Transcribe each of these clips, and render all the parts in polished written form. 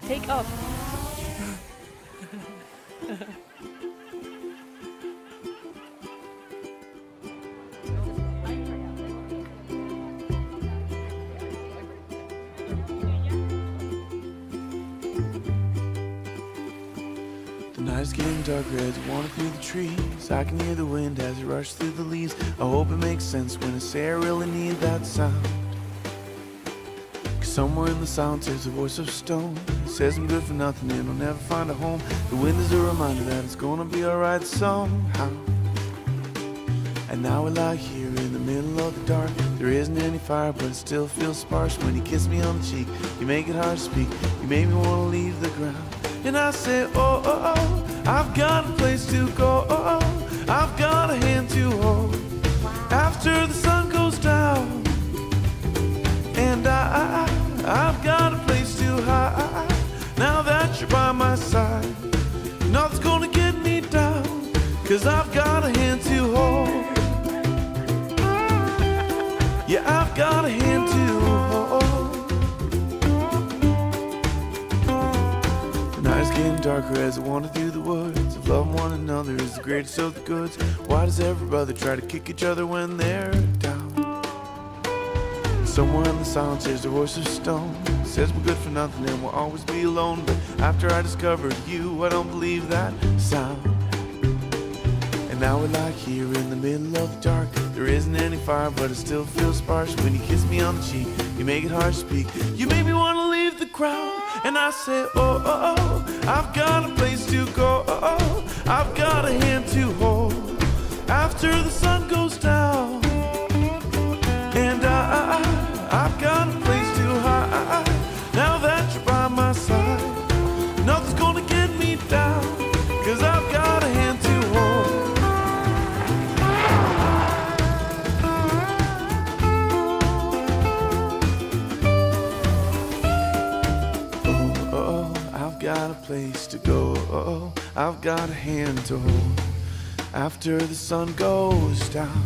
Take off. The night is getting darker as you wander through the trees. I can hear the wind as it rushes through the leaves. I hope it makes sense when I say I really need that sound. Cause somewhere in the silence there's a voice of stone. It says I'm good for nothing and I'll never find a home. The wind is a reminder that it's gonna be alright somehow. And now we lie here in the middle of the dark. There isn't any fire but it still feels sparse. When you kiss me on the cheek, you make it hard to speak. You make me wanna leave the ground. And I say, oh, oh, oh, I've got a place to go, oh, oh, I've got a hand to hold. After the sun goes down, and I've got a place to hide. Now that you're by my side, nothing's gonna get me down, cause I've got a hand to hold. Yeah, I've got a hand to hold. It's getting darker as I wander through the woods. If loving one another is the greatest of the goods, why does every brother try to kick each other when they're down? Somewhere in the silence there's a voice of stone. It says we're good for nothing and we'll always be alone. But after I discovered you, I don't believe that sound. And now we lie here in the middle of the dark. There isn't any fire but it still feels sparse. When you kiss me on the cheek, you make it hard to speak. You make me want to leave the crowd. And I say, oh, oh, oh, I've got a place to go, oh, oh, I've got a hand to hold. After the sun goes down, and I've got a place to hide. Now that you're by my side, nothing's gonna get me down, cause I've got a hand to hold. Got a place to go, oh, I've got a hand to hold. After the sun goes down,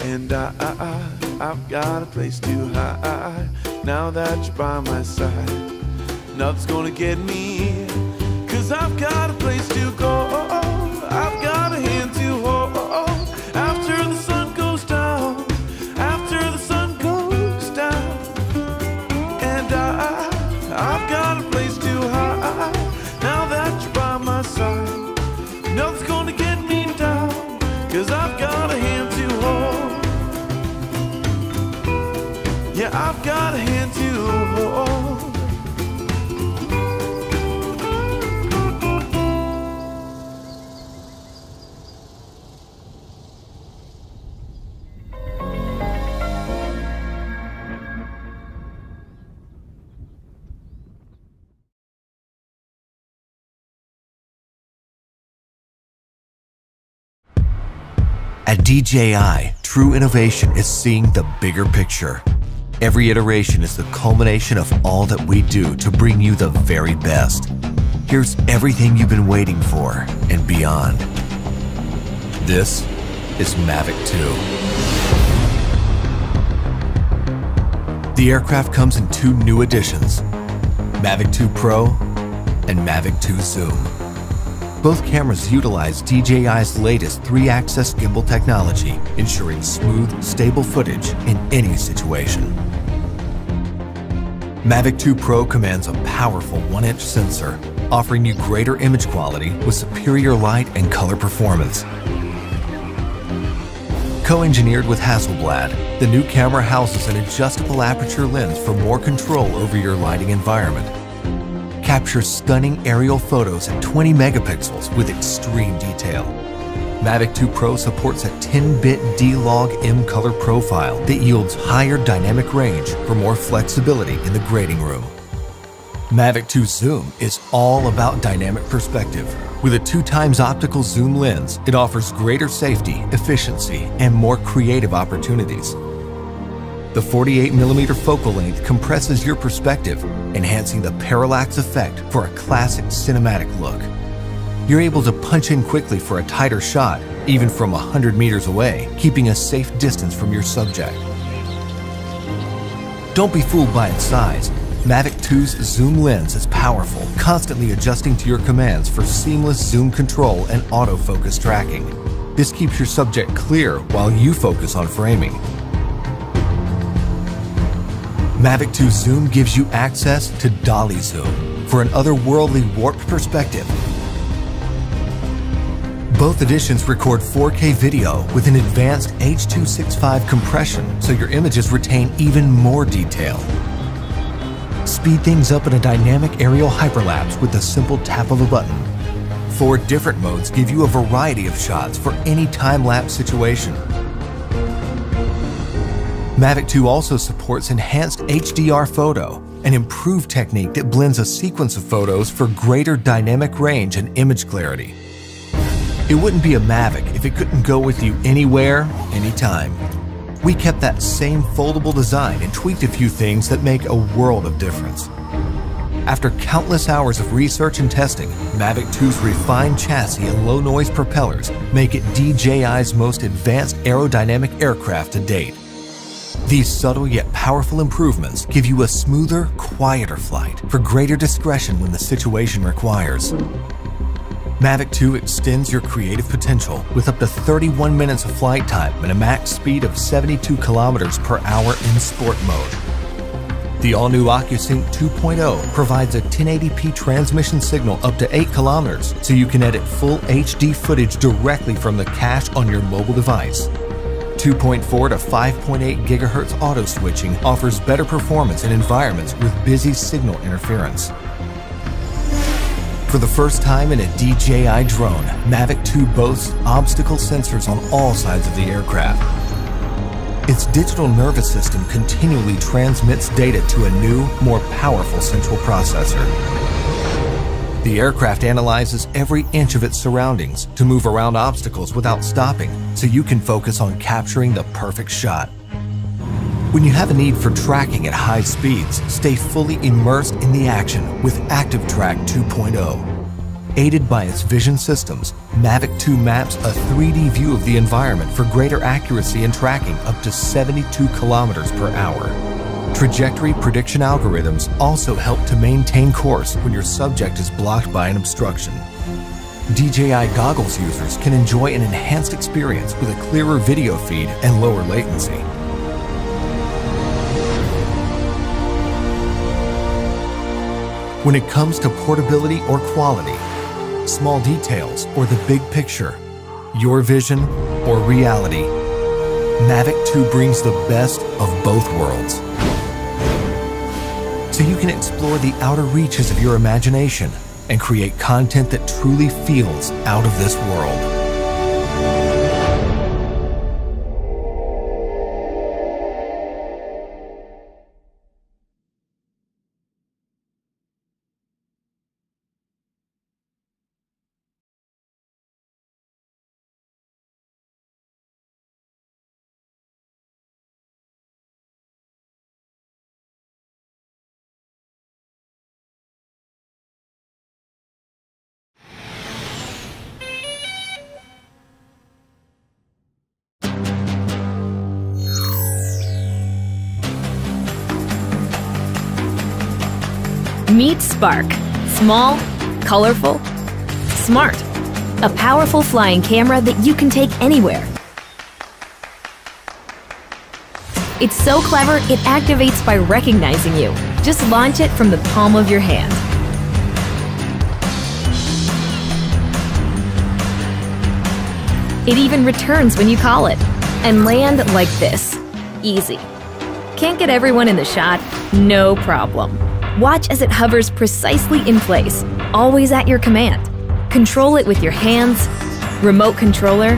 and I've got a place to hide. Now that you're by my side, nothing's gonna get me, cause I've got a place to go, oh, I've got a hand to hold. After the sun goes down, after the sun goes down, and I've got a place to hide. Now that you're by my side, nothing's gonna get me down, cause I've got a hand to hold. Yeah, I've got a hand to hold. At DJI, true innovation is seeing the bigger picture. Every iteration is the culmination of all that we do to bring you the very best. Here's everything you've been waiting for and beyond. This is Mavic 2. The aircraft comes in two new editions, Mavic 2 Pro and Mavic 2 Zoom. Both cameras utilize DJI's latest 3-axis gimbal technology, ensuring smooth, stable footage in any situation. Mavic 2 Pro commands a powerful 1-inch sensor, offering you greater image quality with superior light and color performance. Co-engineered with Hasselblad, the new camera houses an adjustable aperture lens for more control over your lighting environment. Captures stunning aerial photos at 20 megapixels with extreme detail. Mavic 2 Pro supports a 10-bit D-Log M color profile that yields higher dynamic range for more flexibility in the grading room. Mavic 2 Zoom is all about dynamic perspective. With a 2x optical zoom lens, it offers greater safety, efficiency, and more creative opportunities. The 48mm focal length compresses your perspective, enhancing the parallax effect for a classic cinematic look. You're able to punch in quickly for a tighter shot, even from 100 meters away, keeping a safe distance from your subject. Don't be fooled by its size. Mavic 2's zoom lens is powerful, constantly adjusting to your commands for seamless zoom control and autofocus tracking. This keeps your subject clear while you focus on framing. Mavic 2 Zoom gives you access to dolly zoom for an otherworldly warped perspective. Both editions record 4K video with an advanced H.265 compression, so your images retain even more detail. Speed things up in a dynamic aerial hyperlapse with the simple tap of a button. 4 different modes give you a variety of shots for any time-lapse situation. Mavic 2 also supports enhanced HDR photo, an improved technique that blends a sequence of photos for greater dynamic range and image clarity. It wouldn't be a Mavic if it couldn't go with you anywhere, anytime. We kept that same foldable design and tweaked a few things that make a world of difference. After countless hours of research and testing, Mavic 2's refined chassis and low-noise propellers make it DJI's most advanced aerodynamic aircraft to date. These subtle yet powerful improvements give you a smoother, quieter flight for greater discretion when the situation requires. Mavic 2 extends your creative potential with up to 31 minutes of flight time and a max speed of 72 kilometers per hour in sport mode. The all-new OcuSync 2.0 provides a 1080p transmission signal up to 8 kilometers, so you can edit full HD footage directly from the cache on your mobile device. 2.4 to 5.8 GHz auto switching offers better performance in environments with busy signal interference. For the first time in a DJI drone, Mavic 2 boasts obstacle sensors on all sides of the aircraft. Its digital nervous system continually transmits data to a new, more powerful central processor. The aircraft analyzes every inch of its surroundings to move around obstacles without stopping, so you can focus on capturing the perfect shot. When you have a need for tracking at high speeds, stay fully immersed in the action with Active Track 2.0. Aided by its vision systems, Mavic 2 maps a 3D view of the environment for greater accuracy in tracking up to 72 kilometers per hour. Trajectory prediction algorithms also help to maintain course when your subject is blocked by an obstruction. DJI goggles users can enjoy an enhanced experience with a clearer video feed and lower latency. When it comes to portability or quality, small details or the big picture, your vision or reality, Mavic 2 brings the best of both worlds. So you can explore the outer reaches of your imagination and create content that truly feels out of this world. Meet Spark. Small, colorful, smart. A powerful flying camera that you can take anywhere. It's so clever, it activates by recognizing you. Just launch it from the palm of your hand. It even returns when you call it. And land like this. Easy. Can't get everyone in the shot? No problem. Watch as it hovers precisely in place, always at your command. Control it with your hands, remote controller,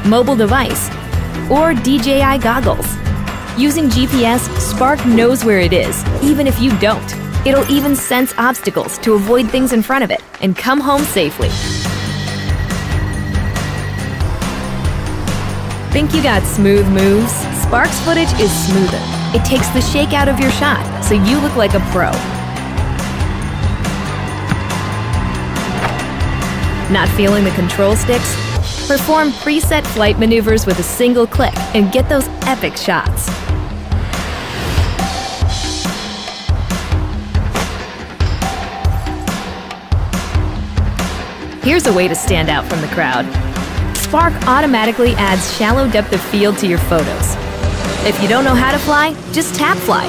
mobile device, or DJI goggles. Using GPS, Spark knows where it is, even if you don't. It'll even sense obstacles to avoid things in front of it and come home safely. Think you got smooth moves? Spark's footage is smoother. It takes the shake out of your shot, so you look like a pro. Not feeling the control sticks? Perform preset flight maneuvers with a single click and get those epic shots. Here's a way to stand out from the crowd. Spark automatically adds shallow depth of field to your photos. If you don't know how to fly, just tap fly.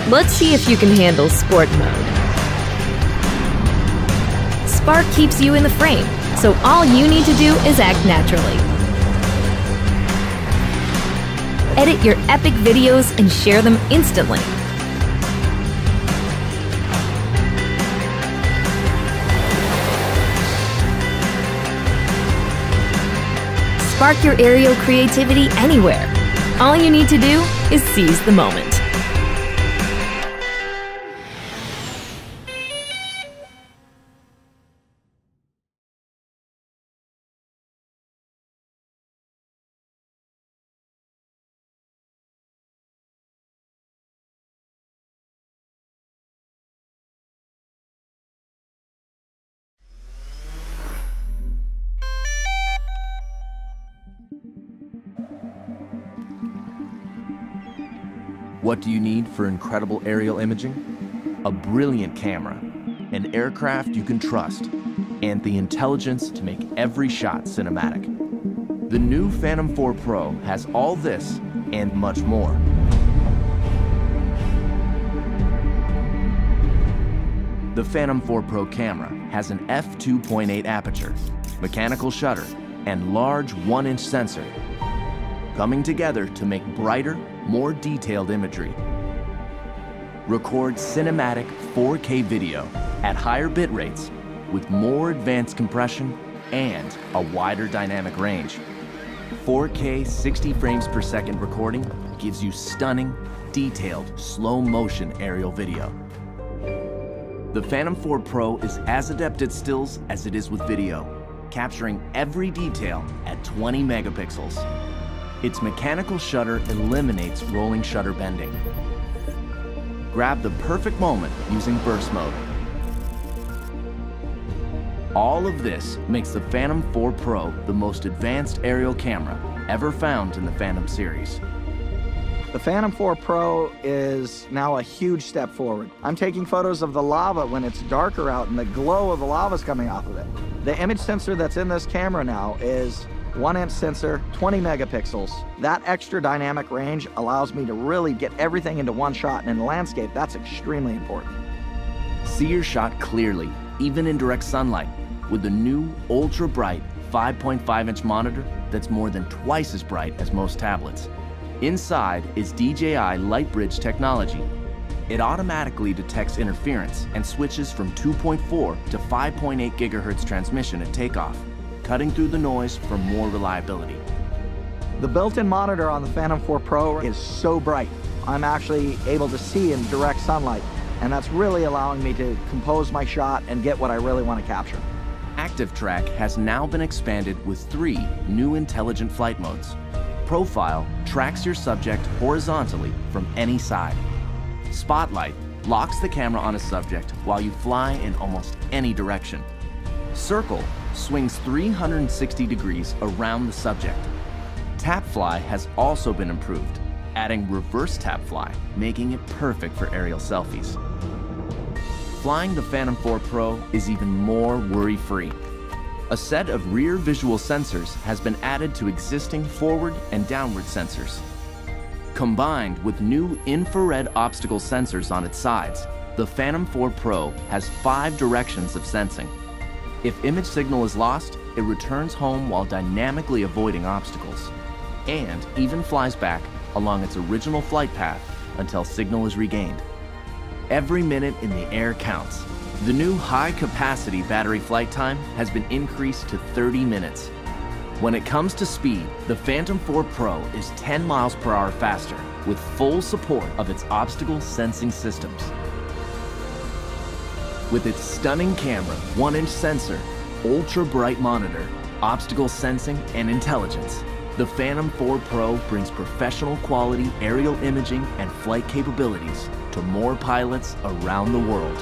Let's see if you can handle sport mode. Spark keeps you in the frame, so all you need to do is act naturally. Edit your epic videos and share them instantly. Spark your aerial creativity anywhere. All you need to do is seize the moment. What do you need for incredible aerial imaging? A brilliant camera, an aircraft you can trust, and the intelligence to make every shot cinematic. The new Phantom 4 Pro has all this and much more. The Phantom 4 Pro camera has an f2.8 aperture, mechanical shutter, and large 1-inch sensor, coming together to make brighter, more detailed imagery. Record cinematic 4K video at higher bit rates with more advanced compression and a wider dynamic range. 4K 60 frames per second recording gives you stunning, detailed, slow motion aerial video. The Phantom 4 Pro is as adept at stills as it is with video, capturing every detail at 20 megapixels. Its mechanical shutter eliminates rolling shutter bending. Grab the perfect moment using burst mode. All of this makes the Phantom 4 Pro the most advanced aerial camera ever found in the Phantom series. The Phantom 4 Pro is now a huge step forward. I'm taking photos of the lava when it's darker out and the glow of the lava is coming off of it. The image sensor that's in this camera now is 1-inch sensor, 20 megapixels. That extra dynamic range allows me to really get everything into one shot, and in the landscape, that's extremely important. See your shot clearly, even in direct sunlight, with the new ultra-bright 5.5-inch monitor that's more than twice as bright as most tablets. Inside is DJI LightBridge technology. It automatically detects interference and switches from 2.4 to 5.8 gigahertz transmission at takeoff, cutting through the noise for more reliability. The built-in monitor on the Phantom 4 Pro is so bright. I'm actually able to see in direct sunlight, and that's really allowing me to compose my shot and get what I really want to capture. Active Track has now been expanded with 3 new intelligent flight modes. Profile tracks your subject horizontally from any side. Spotlight locks the camera on a subject while you fly in almost any direction. Circle swings 360 degrees around the subject. Tap Fly has also been improved, adding reverse tap fly, making it perfect for aerial selfies. Flying the Phantom 4 Pro is even more worry-free. A set of rear visual sensors has been added to existing forward and downward sensors. Combined with new infrared obstacle sensors on its sides, the Phantom 4 Pro has 5 directions of sensing. If image signal is lost, it returns home while dynamically avoiding obstacles, and even flies back along its original flight path until signal is regained. Every minute in the air counts. The new high-capacity battery flight time has been increased to 30 minutes. When it comes to speed, the Phantom 4 Pro is 10 miles per hour faster with full support of its obstacle sensing systems. With its stunning camera, 1-inch sensor, ultra-bright monitor, obstacle sensing, and intelligence, the Phantom 4 Pro brings professional quality aerial imaging and flight capabilities to more pilots around the world.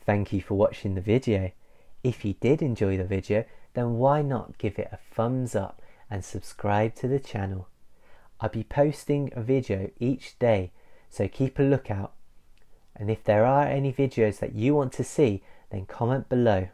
Thank you for watching the video. If you did enjoy the video, then why not give it a thumbs up and subscribe to the channel. I'll be posting a video each day, so keep a lookout. And if there are any videos that you want to see, then comment below.